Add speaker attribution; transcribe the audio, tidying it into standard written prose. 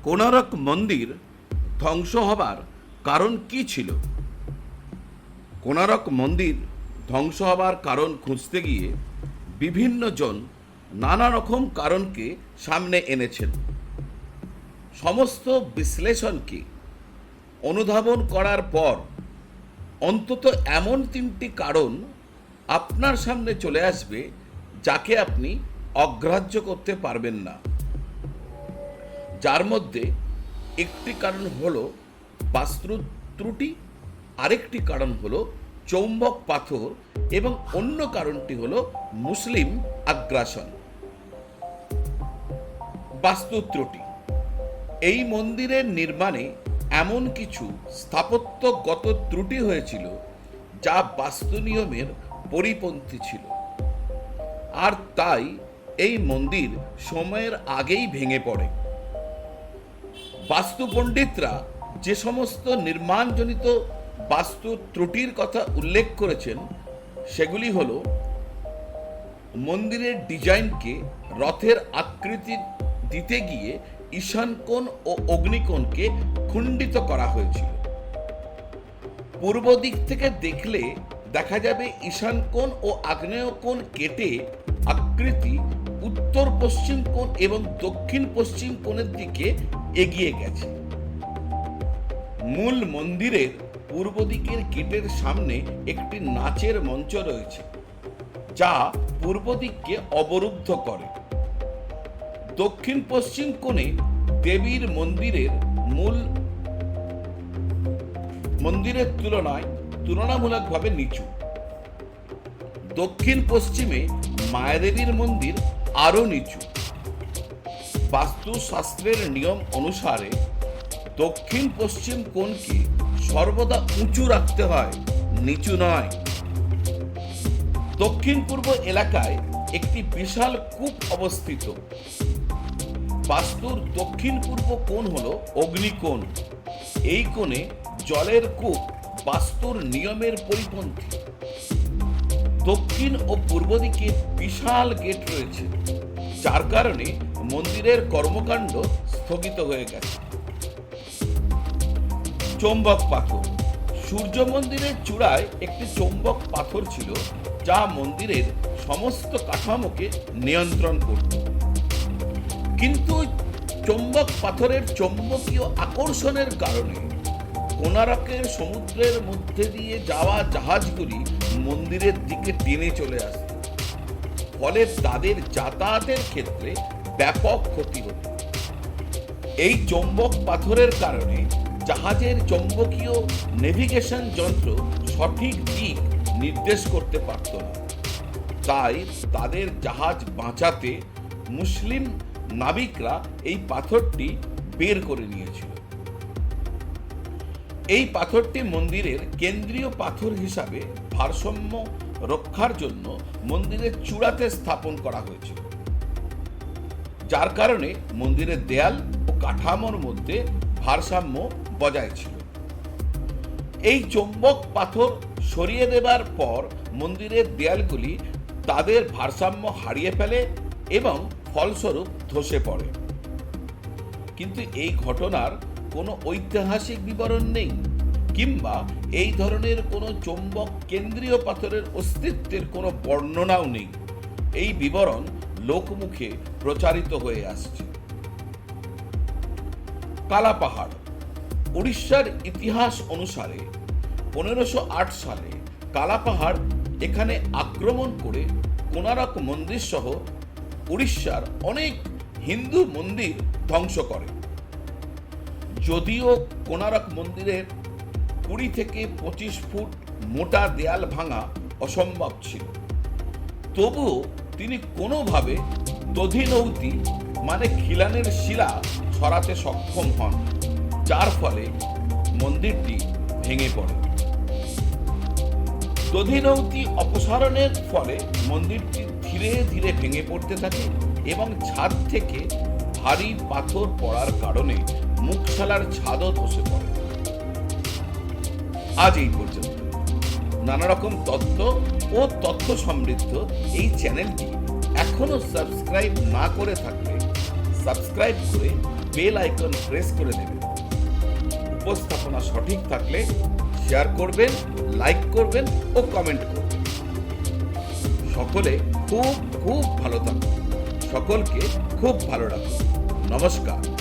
Speaker 1: কোণারক মন্দির ধ্বংস হবার কারণ কি ছিল? কোণারক মন্দির ধ্বংস হবার কারণ খুঁজতে গিয়ে বিভিন্ন জন নানা রকম কারণকে সামনে এনেছেন। সমস্ত বিশ্লেষণকে অনুধাবন করার পর অন্তত এমন তিনটি কারণ আপনার সামনে চলে আসবে যাকে আপনি অগ্রাহ্য করতে পারবেন না। যার মধ্যে একটি কারণ হলো বাস্তু ত্রুটি, আরেকটি কারণ হলো চৌম্বক পাথর এবং অন্য কারণটি হলো মুসলিম আগ্রাসন। বাস্তু ত্রুটি। এই মন্দিরের নির্মাণে এমন কিছু স্থাপত্যগত ত্রুটি হয়েছিল যা বাস্তু নিয়মের পরিপন্থী ছিল, আর তাই এই মন্দির সময়ের আগেই ভেঙে পড়ে। বাস্তু পণ্ডিতরা যে সমস্ত নির্মাণজনিত বাস্তু ত্রুটির কথা উল্লেখ করেছেন সেগুলি হল: মন্দিরের ডিজাইনকে রথের আকৃতি দিতে গিয়ে ঈশান কোণ ও অগ্নিকোণকে খণ্ডিত করা হয়েছিল। পূর্ব দিক থেকে দেখলে দেখা যাবে ঈশান কোণ ও আগ্নেয় কোণ কেটে আকৃতি উত্তর পশ্চিম কোণ এবং দক্ষিণ পশ্চিম কোণের দিকে এগিয়ে গেছে। মূল মন্দিরের পূর্ব দিকের গেটের সামনে একটি নাচের মঞ্চ রয়েছে যা পূর্ব দিককে অবরুদ্ধ করে। দক্ষিণ পশ্চিম কোণে দেবীর মন্দিরের তুলনামূলকভাবে নিচু। দক্ষিণ পশ্চিমে মায়াদেবীর মন্দির আরো নিচু। বাস্তুশাস্ত্রের নিয়ম অনুসারে দক্ষিণ পশ্চিম কোণকে সর্বদা উঁচু রাখতে হয়, নিচু নয়। দক্ষিণ পূর্ব এলাকায় একটি বিশাল কূপ অবস্থিত। বাস্তুর দক্ষিণ পূর্ব কোণ হলো অগ্নিকোণ। এই কোণে জলের কূপ বাস্তুর নিয়মের পরিপন্থী। দক্ষিণ ও পূর্ব দিকে বিশাল গেট রয়েছে, যার কারণে মন্দিরের কর্মকাণ্ড স্থগিত হয়ে গেছে। চৌম্বক পাথর। সূর্য মন্দিরের চূড়ায় একটি চৌম্বক পাথর ছিল যা মন্দিরের সমস্ত কাঠামোকে নিয়ন্ত্রণ করত। কিন্তু চৌম্বক পাথরের চৌম্বকীয় আকর্ষণের কারণে কোণারকের সমুদ্রের মধ্যে দিয়ে যাওয়া জাহাজগুলি মন্দিরের দিকে টেনে চলে আসত, ফলে তাদের যাতায়াতের ক্ষেত্রে ব্যাপক ক্ষতি হতো। এই চৌম্বক পাথরের কারণে জাহাজের চৌম্বকীয় নেভিগেশন যন্ত্র সঠিক দিক নির্দেশ করতে পারত না, তাই তাদের জাহাজ বাঁচাতে মুসলিম নাবিকরা এই পাথরটি বের করে নিয়েছিল। এই পাথরটি মন্দিরের কেন্দ্রীয় পাথর হিসাবে ভারসাম্য রক্ষার জন্য মন্দিরের চূড়াতে স্থাপন করা হয়েছিল, যার কারণে মন্দিরের দেয়াল ও কাঠামোর মধ্যে ভারসাম্য বজায় ছিল। এই চৌম্বক পাথর সরিয়ে দেবার পর মন্দিরের দেয়ালগুলি তাদের ভারসাম্য হারিয়ে ফেলে এবং ফলস্বরূপ ধসে পড়ে। কিন্তু এই ঘটনার কোনো ঐতিহাসিক বিবরণ নেই, কিংবা এই ধরনের কোনো চৌম্বক কেন্দ্রীয় পাথরের অস্তিত্বের কোনো বর্ণনাও নেই। এই বিবরণ লোকমুখে প্রচারিত হয়ে আসছে। কালাপাহাড়। উড়িষ্যার ইতিহাস অনুসারে 1508 সালে কালাপাহাড় এখানে আক্রমণ করে কোণারক মন্দির সহ উড়িষ্যার অনেক হিন্দু মন্দির ধ্বংস করে। যদিও কোণারক মন্দিরের 20 থেকে 25 ফুট মোটা দেয়াল ভাঙা অসম্ভব ছিল, তবুও তিনি কোনোভাবে দধিনৌতি মানে খিলানের শিলা সরাতে সক্ষম হন, যার ফলে মন্দিরটি ভেঙে পড়ে। দধিনৌতি অপসারণের ফলে মন্দিরটি ধীরে ধীরে ভেঙে পড়তে থাকে এবং ছাদ থেকে ভারী পাথর পড়ার কারণে মুখশালার ছাদও ধসে পড়ে। আজ এই পর্যন্ত। নানা রকম তথ্য ও তথ্য সমৃদ্ধ এই চ্যানেলটি এখনো সাবস্ক্রাইব না করে থাকলে সাবস্ক্রাইব করে বেল আইকন প্রেস করে দেবেন। উপস্থাপনা সঠিক থাকলে শেয়ার করবেন, লাইক করবেন ও কমেন্ট করবেন। সকলে খুব খুব ভালো থাকুন, সকলকে খুব ভালো রাখুন। নমস্কার।